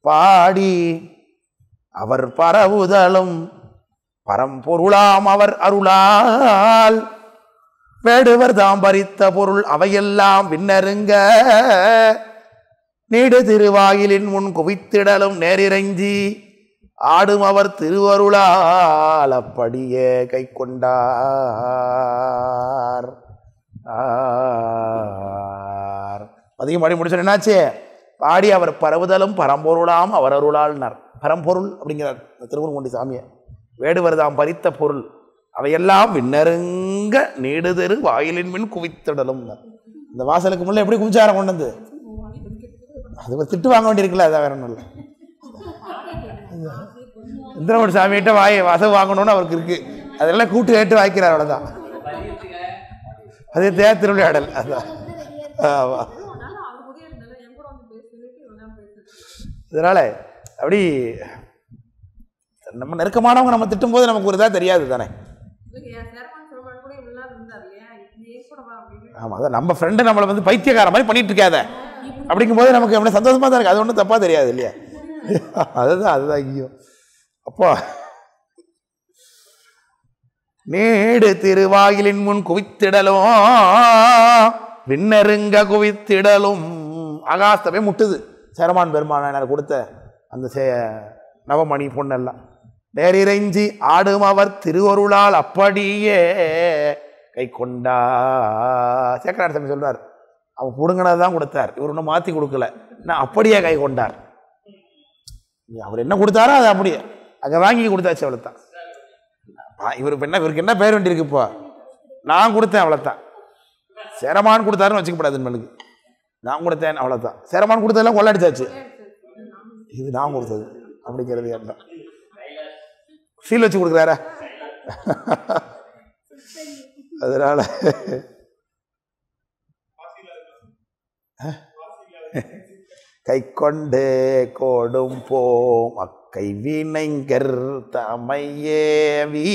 பாடி அவர் பரவுதலும் பரம்பொருளாம் அவர் அருளால் வேடுவர் தாம் பறித்த பொருள் அவையெல்லாம் விண்ணருங்க நீடு திருவாயிலின் முன் குவித்திடலும் நேரிறைஞ்சி ஆடும் அவர் திருவருளால் அப்படியே கை கொண்டார். அதிகம் பாடி முடிச்சோம். என்னாச்சு? பாடி அவர் பரவுதலும் பரம்பொருளாம் அவர் அருளாள்னார். பரம்பொருள் அப்படிங்கிறார் திருவருங்குண்டி சாமியை. வேடுவர் தாம் பறித்த பொருள் அவையெல்லாம் விண்ணருங்க நீடுதெரு வாயிலின் மின் குவித்திடலும். இந்த வாசலுக்கு முன்னே எப்படி குமிச்சாரம் கொண்டு வந்து அது திட்டு வாங்க வேண்டியிருக்குல்ல, அதான் வேற ஒன்றும் இல்லை. இந்திரமணி சாமிகிட்ட வாசல் வாங்கணும்னு அவருக்கு இருக்கு. அதெல்லாம் கூட்டு கேட்டு வாய்க்கிறார், அவ்வளோதான். அது திருவிளையாடல். அதான் இதனால அப்படி நம்ம நெருக்கமானவங்க நம்ம திட்டும் போது நமக்கு ஒரு இதாக தெரியாது தானே. ஆமாம், அதான் நம்ம ஃப்ரெண்டு நம்மளை வந்து பைத்தியக்கார மாதிரி பண்ணிட்டு இருக்காத அப்படிங்கும்போது நமக்கு எவ்வளோ சந்தோஷமாக தான் இருக்குது. அது ஒன்றும் தப்பாக தெரியாது இல்லையா? அதுதான் ஐயோ. அப்போ நேடு திருவாயிலின் முன் குவித்திடலும் விண்ணருங்க குவித்திடலும். ஆகாசமே முட்டுது. சேரமான் பெருமானார் கொடுத்த அந்த நவமணி பொண்ணெல்லாம் நேரிறைஞ்சி ஆடும் அவர் திருவருளால் அப்படியே கை கொண்டா. சேக்கரார் சாமி சொல்றார், அவன் புடுங்கினதான் கொடுத்தார், இவர் ஒன்றும் மாற்றி கொடுக்கல, நான் அப்படியே கை கொண்டார். அவர் என்ன கொடுத்தாரோ அது அப்படியே அங்கே வாங்கி கொடுத்தாச்சு, அவ்வளோத்தான். இவருக்கு என்ன பேர் வேண்டியிருக்கு? இப்போ நான் கொடுத்தேன், அவ்வளோத்தான். சேரமான் கொடுத்தாருன்னு வச்சுக்கப்படாது, நம்மளுக்கு நான் கொடுத்தேன், அவ்வளோதான். சேரமான் கொடுத்ததெல்லாம் கொள்ளடிச்சாச்சு, இது நான் கொடுத்தது அப்படிங்கிறது என்ன ஃபீல் வச்சு கொடுக்குறாரா? அதனால கை கொண்டு கோடும் போம் அக்கை வினைங்கர் தமையேவி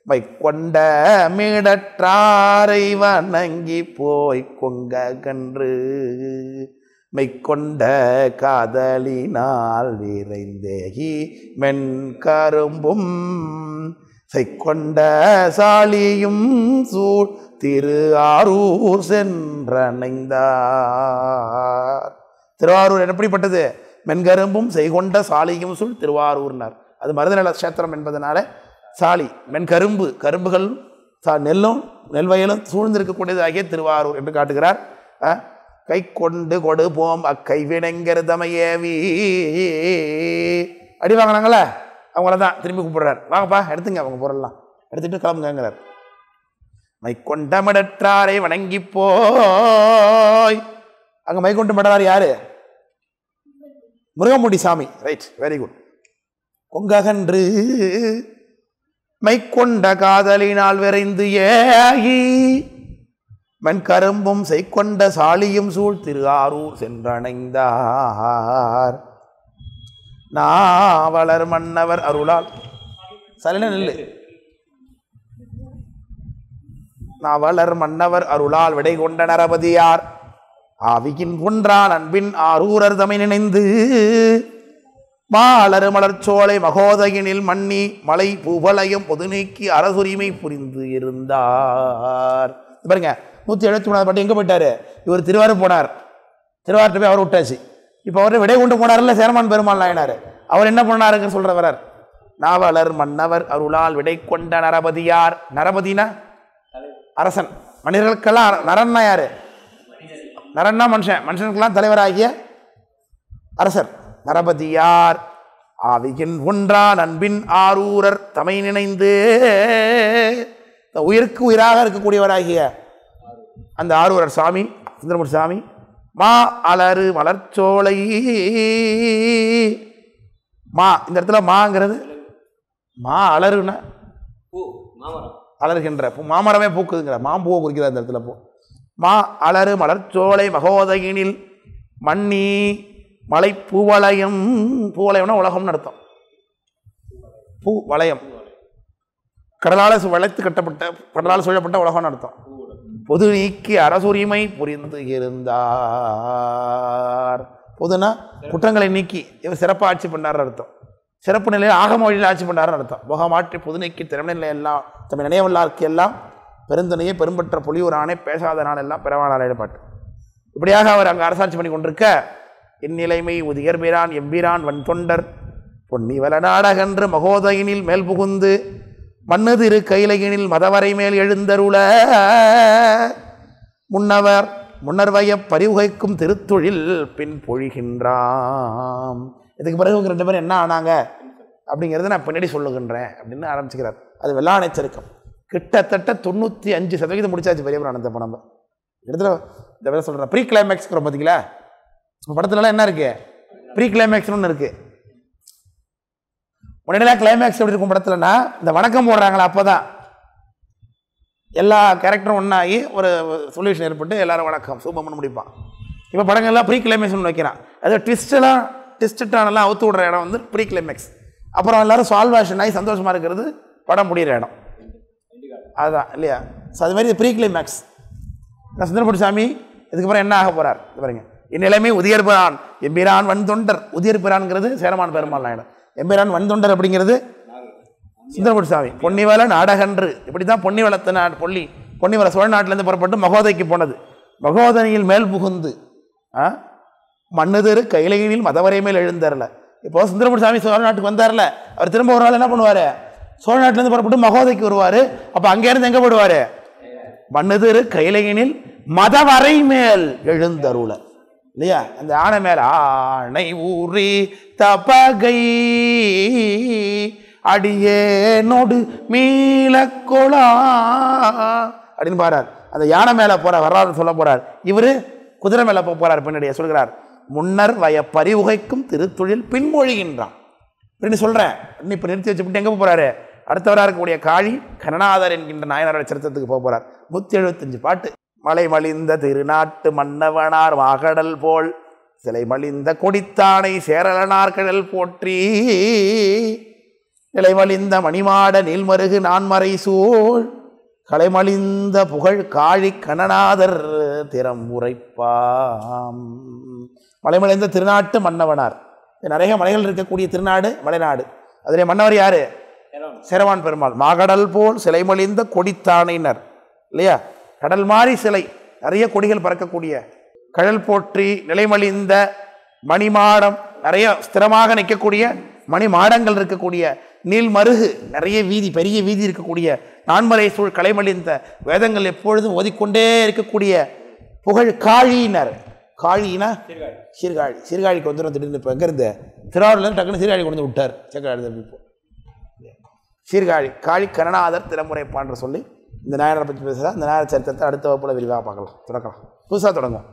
மை கொண்ட மீடற்றாரை வணங்கி போய் கொங்க கன்று மை கொண்ட காதலினால் விரைந்தேகி மென் கரும்பும் செய்கொண்ட சாலியும் சூழ் திரு ஆரூர் சென்றணைந்தார். திருவாரூர் எப்படிப்பட்டது? மென்கரும்பும் செய்கொண்ட சாலியும் சூழ் திருவாரூர்னார். அது மருதநல கஷேத்திரம் என்பதனால சாலி மென்கரும்பு, கரும்புகள் நெல்லும் நெல்வயலும் சூழ்ந்திருக்கக்கூடியது ஆகிய திருவாரூர் என்று காட்டுகிறார். கை கொண்டு கொடு போம் அக்கைவினைங்கிறதமையேவி. அடி வாங்கினாங்களே அவங்கள தான் திரும்பி கூப்பிடுறார், வாங்கப்பா எடுத்துங்க அவங்க பொருள்லாம் எடுத்துட்டு கிளம்புங்கிறார். மைக்கொண்ட மிடற்றாரை வணங்கி போய். அங்க மைக்கொண்டு மிடறார் யாரு? முருகமுடி சாமி. Right, very good. கொங்ககன்று மைக்கொண்ட காதலினால் விரைந்து ஏகி மென்கரும்பும் செய்கொண்ட சாலியும் சூழ் திரு ஆரூர் சென்றணைந்தார். நாவலர் மன்னவர் அருளால் சரின நெல்லு. நாவலர் மன்னவர் அருளால் விடை கொண்ட நரபதியார் ஆவியின் ஒன்றான் அன்பின் ஆரூரர் தமை நினைந்து மாலரு மலர்ச்சோலை மகோதகினில் மன்னி மலை பூவலயம் பொது நீக்கி அரசுரிமை புரிந்து இருந்தார். பாருங்க, 173 பாட்டு எங்கே போயிட்டாரு? இவர் திருவாரூர் போனார், திருவாரூர் போய் அவர் விட்டாச்சு. இப்போ அவரை விடை கொண்டு போனார்ல சேரமான் பெருமாள் நாயனார், அவர் என்ன பண்ணாருங்க சொல்ற வரார். நாவலர் மன்னவர் அருளால் விடை கொண்ட நரபதியார். நரபதினா அரசன், மனிதர்களுக்கெல்லாம் நரன்னா யாரு? நரன்னா மனுஷன், மனுஷனுக்கெல்லாம் தலைவராகிய அரசர் நரபதியார். ஆவியின் ஒன்றான் அன்பின் ஆரூரர் தமை நினைந்து, உயிருக்கு உயிராக இருக்கக்கூடியவராகிய அந்த ஆரூரர் சாமி சுந்தரமூர்த்தி சாமி. மா அலறு மலர்ச்சோலை. மா இந்த இடத்துல மாங்கிறது மா அலறுனா அலறுகின்ற மாமரமே பூக்குதுங்கிற மாம்பூவை குறிக்கிற அந்த இடத்துல போ. மா அலறு மலர்ச்சோலை மகோதகினில் மண்ணி மலை பூவலயம். பூவலயம்னா உலகம்னு அர்த்தம். பூ வளையம், கடலால் வளைத்து கட்டப்பட்ட, கடலால் சூழப்பட்ட உலகம்னு அர்த்தம். பொது நீக்கி அரசுரிமை புரிந்து இருந்தார். பொதுனா குற்றங்களை நீக்கி இவர் சிறப்பாக ஆட்சி பண்ணார்னு அர்த்தம். சிறப்பு நிலையில் ஆகம வழியில் ஆட்சி பண்ணார்னு அர்த்தம். முகமாற்றி புது நீக்கி திறமை நிலை எல்லாம் தம்மை நினைவல்லாருக்கு எல்லாம் பெருந்தனையே பெரும்பற்ற பொலியூரானே பேசாத நாள் எல்லாம் பிறவானாலே பாட்டு. இப்படியாக அவர் அங்கே அரசாட்சி பண்ணி கொண்டிருக்க இந்நிலைமை உதியர்பிரான் எம்பிரான் வன் தொண்டர் பொன்னி வல நாடகன்று மகோதயினில் மேல் புகுந்து மன்னது இரு கைலகினில் மதவரை மேல் எழுந்தருள முன்னர்வய பரிவுகைக்கும் திருத்தொழில் பின் பொழிகின்றாம். இதுக்கு பிறகு 2 பேரும் என்ன ஆனாங்க அப்படிங்கிறத நான் பின்னாடி சொல்லுகின்றேன் அப்படின்னு ஆரம்பிச்சுக்கிறார். அது வெள்ளாணை சருக்கம். கிட்டத்தட்ட 95% முடிச்சாச்சு பெரிய புராணத்தை. இப்போ நம்ம இடத்துல இந்த வேலை சொல்கிறேன். ப்ரீ கிளைமேக்ஸ்க்கு பார்த்தீங்களா படத்துலலாம் என்ன இருக்குது? ப்ரீ கிளைமேக்ஸ்னு ஒன்று இருக்குது. உடனே கிளைமேக்ஸ் எப்படி இருக்கும் படத்துலனா இந்த வணக்கம் போடுறாங்களா அப்போ தான் எல்லா கேரக்டரும் ஒன்றாகி ஒரு சொல்யூஷன் ஏற்பட்டு எல்லாரும் வணக்கம் சூப்பர்னு முடிப்பான். இப்போ படங்கள்லாம் ப்ரீ கிளைமேக்ஸ்னு வைக்கிறான். அது ட்விஸ்டெல்லாம் அவுத்து விடுற இடம் வந்து ப்ரீ கிளைமேக்ஸ். அப்புறம் எல்லாரும் சால்வேஷன் ஆகி சந்தோஷமாக இருக்கிறது படம் முடிகிற இடம் அதுதான் இல்லையா? ஸோ அது மாதிரி ப்ரீ கிளைமேக்ஸ். சுந்தரமூர்த்தி சாமி இதுக்கப்புறம் என்ன ஆக போகிறார் பாருங்க. இந்நிலைமை உதியர்பிரான் எம்பிரான் வன் தொண்டர். உதியர்பிரான்ங்கிறது சேரமான் பெருமாள் நாயனர். எம்பிரான் வன் தொண்டர் அப்படிங்கிறது சுந்தரமூர்த்தி சாமி. பொன்னிவள நாடகன்று இப்படி தான் பொன்னிவளத்து நாடு பொன்னிவள சோழ நாட்டிலேருந்து புறப்பட்டு மகோதைக்கு போனது. மகோதனியில் மேல் புகுந்து மண்ணுதரு கைலகினில் மதவரை மேல் எழுந்தார்ல. இப்போ சுந்தரமூர்த்தி சாமி சோழ நாட்டுக்கு வந்தார்ல, அவர் திரும்ப ஒரு நாள் என்ன பண்ணுவார்? சோழ நாட்டிலேருந்து புறப்பட்டு மகோதைக்கு வருவார். அப்போ அங்கேருந்து எங்கே போடுவார்? மண்ணுதரு கைலகினில் மதவரை மேல் எழுந்தருள இல்லையா? அந்த ஆணை மேல ஆணை ஊறி தபகை அடியேனோடு மீளக்கொளா அப்படின்னு பாறார். அந்த யானை மேல போற வரலாறு சொல்ல போறார். இவரு குதிரை மேல போறார். பின்னாடியே சொல்கிறார் முன்னர் வய பரிவுகைக்கும் திருத்தொழில் பின்மொழிகின்றான் அப்படின்னு சொல்றேன். இப்ப நிறுத்தி வச்சுட்டு எங்க போறாரு? அடுத்தவராக இருக்கக்கூடிய காழி கனநாதர் என்கின்ற நாயனாரோட சரித்திரத்துக்கு போறார். 175 பாட்டு. மலை மலிந்த திருநாட்டு மன்னவனார் மாகடல் போல் சிலை மலிந்த கொடித்தானை சேரலனார் கடல் போற்றி நிலைமலிந்த மணிமாட நீள்மருகு நான்மறை சூழ் கலைமலிந்த புகழ் காழி கனநாதர் திறம் உரைப்பாம். மலைமலிந்த திருநாட்டு மன்னவனார். நிறைய மலைகள் இருக்கக்கூடிய திருநாடு மலைநாடு. அதிலே மன்னவர் யாரு? சேரமான் பெருமாள். மாகடல் போல் சிலை மலிந்த கொடித்தானைனர் இல்லையா? கடல் மாறி சிலை நிறைய கொடிகள் பறக்கக்கூடிய கடல் போற்றி நிலைமலிந்த மணிமாடம் நிறைய ஸ்திரமாக நிற்கக்கூடிய மணி மாடங்கள் இருக்கக்கூடிய நீள்மருகு நிறைய வீதி பெரிய வீதி இருக்கக்கூடிய நான்மறை சூழ் கலைமலிந்த வேதங்கள் எப்பொழுதும் ஓதிக்கொண்டே இருக்கக்கூடிய புகழ் காழியினர். காழினா சீர்காழி. சீர்காழிக்கு வந்துடும் திடீர்னு. இப்போ எங்கேருந்து திருவாரூர்லேருந்து டக்குன்னு சீர்காழி கொண்டு வந்து விட்டார். இப்போ சீர்காழி காழி கனநாதர் திறமுறைப்பான்ற சொல்லி இந்த நாயனரை பற்றி பேசுகிறா. இந்த நாயனர் சரித்திரத்தை அடுத்த வகுப்பில் விரிவாக பார்க்கலாம். தொடங்கலாம். புதுசாக தொடங்கும்.